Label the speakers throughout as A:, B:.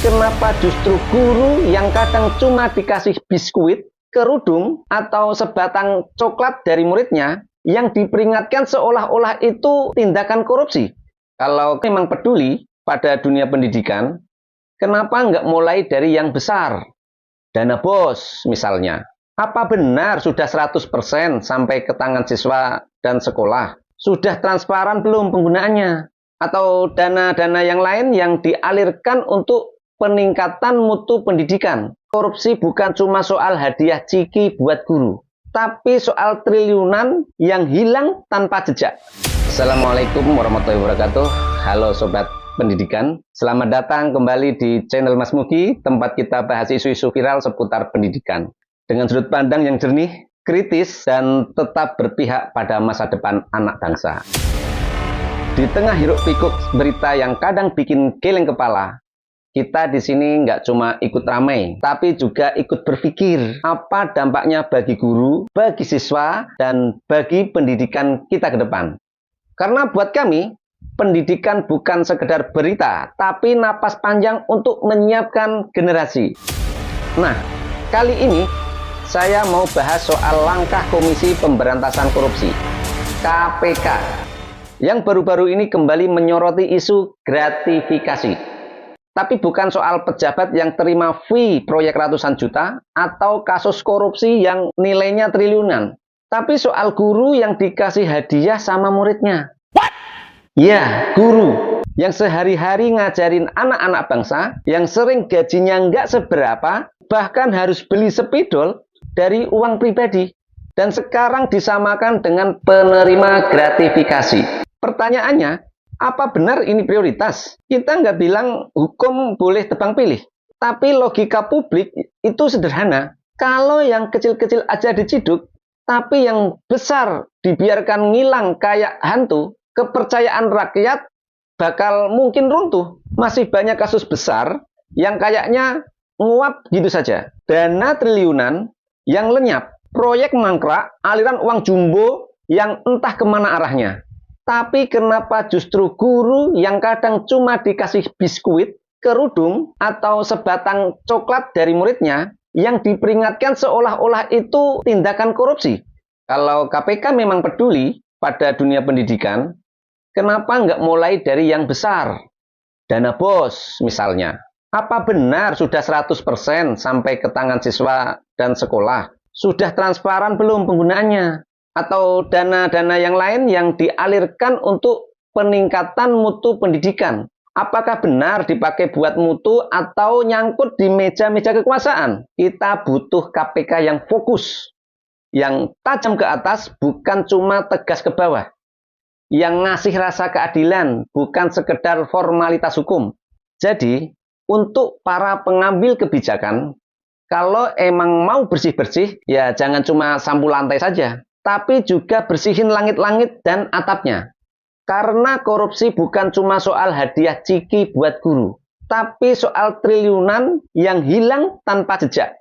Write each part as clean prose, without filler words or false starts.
A: kenapa justru guru yang kadang cuma dikasih biskuit, kerudung, atau sebatang coklat dari muridnya yang diperingatkan seolah-olah itu tindakan korupsi? Kalau memang peduli pada dunia pendidikan, kenapa nggak mulai dari yang besar? Dana BOS misalnya. Apa benar sudah 100% sampai ke tangan siswa dan sekolah? Sudah transparan belum penggunaannya? Atau dana-dana yang lain yang dialirkan untuk peningkatan mutu pendidikan? Korupsi bukan cuma soal hadiah ciki buat guru, tapi soal triliunan yang hilang tanpa jejak. Assalamualaikum warahmatullahi wabarakatuh. Halo Sobat Pendidikan, selamat datang kembali di channel Mas Mugi, tempat kita bahas isu-isu viral seputar pendidikan. Dengan sudut pandang yang jernih, kritis, dan tetap berpihak pada masa depan anak bangsa. Di tengah hiruk-pikuk berita yang kadang bikin geleng kepala, kita di sini nggak cuma ikut ramai, tapi juga ikut berpikir apa dampaknya bagi guru, bagi siswa, dan bagi pendidikan kita ke depan. Karena buat kami, pendidikan bukan sekedar berita, tapi napas panjang untuk menyiapkan generasi. Nah, kali ini saya mau bahas soal langkah Komisi Pemberantasan Korupsi, KPK, yang baru-baru ini kembali menyoroti isu gratifikasi. Tapi bukan soal pejabat yang terima fee proyek ratusan juta atau kasus korupsi yang nilainya triliunan. Tapi soal guru yang dikasih hadiah sama muridnya. What? Ya, guru yang sehari-hari ngajarin anak-anak bangsa, yang sering gajinya nggak seberapa, bahkan harus beli spidol dari uang pribadi. Dan sekarang disamakan dengan penerima gratifikasi. Pertanyaannya, apa benar ini prioritas? Kita nggak bilang hukum boleh tebang pilih. Tapi logika publik itu sederhana. Kalau yang kecil-kecil aja diciduk, tapi yang besar dibiarkan ngilang kayak hantu, kepercayaan rakyat bakal mungkin runtuh. Masih banyak kasus besar yang kayaknya nguap gitu saja. Dana triliunan yang lenyap, proyek mangkrak, aliran uang jumbo yang entah kemana arahnya. Tapi kenapa justru guru yang kadang cuma dikasih biskuit, kerudung, atau sebatang coklat dari muridnya yang diperingatkan seolah-olah itu tindakan korupsi? Kalau KPK memang peduli pada dunia pendidikan, kenapa nggak mulai dari yang besar? Dana BOS misalnya. Apa benar sudah 100% sampai ke tangan siswa dan sekolah? Sudah transparan belum penggunaannya? Atau dana-dana yang lain yang dialirkan untuk peningkatan mutu pendidikan? Apakah benar dipakai buat mutu atau nyangkut di meja-meja kekuasaan? Kita butuh KPK yang fokus, yang tajam ke atas, bukan cuma tegas ke bawah, yang ngasih rasa keadilan, bukan sekedar formalitas hukum. Jadi, untuk para pengambil kebijakan, kalau emang mau bersih-bersih, ya jangan cuma sapu lantai saja, tapi juga bersihin langit-langit dan atapnya. Karena korupsi bukan cuma soal hadiah ciki buat guru, tapi soal triliunan yang hilang tanpa jejak.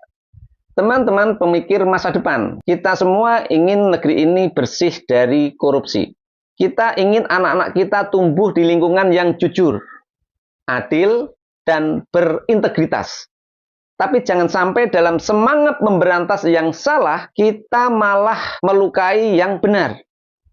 A: Teman-teman pemikir masa depan, kita semua ingin negeri ini bersih dari korupsi. Kita ingin anak-anak kita tumbuh di lingkungan yang jujur, adil, dan berintegritas. Tapi jangan sampai dalam semangat memberantas yang salah, kita malah melukai yang benar.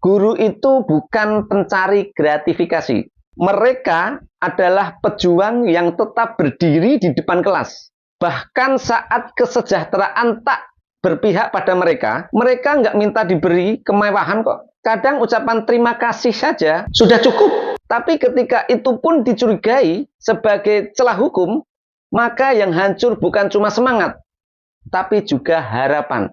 A: Guru itu bukan pencari gratifikasi. Mereka adalah pejuang yang tetap berdiri di depan kelas. Bahkan saat kesejahteraan tak berpihak pada mereka nggak minta diberi kemewahan kok. Kadang ucapan terima kasih saja sudah cukup. Tapi ketika itu pun dicurigai sebagai celah hukum, maka yang hancur bukan cuma semangat, tapi juga harapan.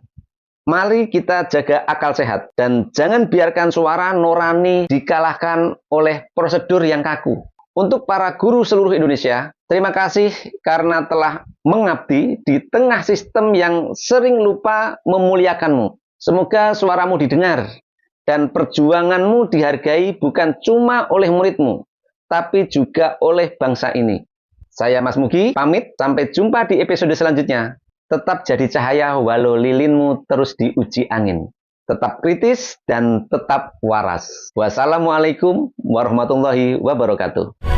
A: Mari kita jaga akal sehat dan jangan biarkan suara nurani dikalahkan oleh prosedur yang kaku. Untuk para guru seluruh Indonesia, terima kasih karena telah mengabdi di tengah sistem yang sering lupa memuliakanmu. Semoga suaramu didengar dan perjuanganmu dihargai bukan cuma oleh muridmu, tapi juga oleh bangsa ini. Saya Mas Mugi, pamit. Sampai jumpa di episode selanjutnya. Tetap jadi cahaya walau lilinmu terus diuji angin. Tetap kritis dan tetap waras. Wassalamualaikum warahmatullahi wabarakatuh.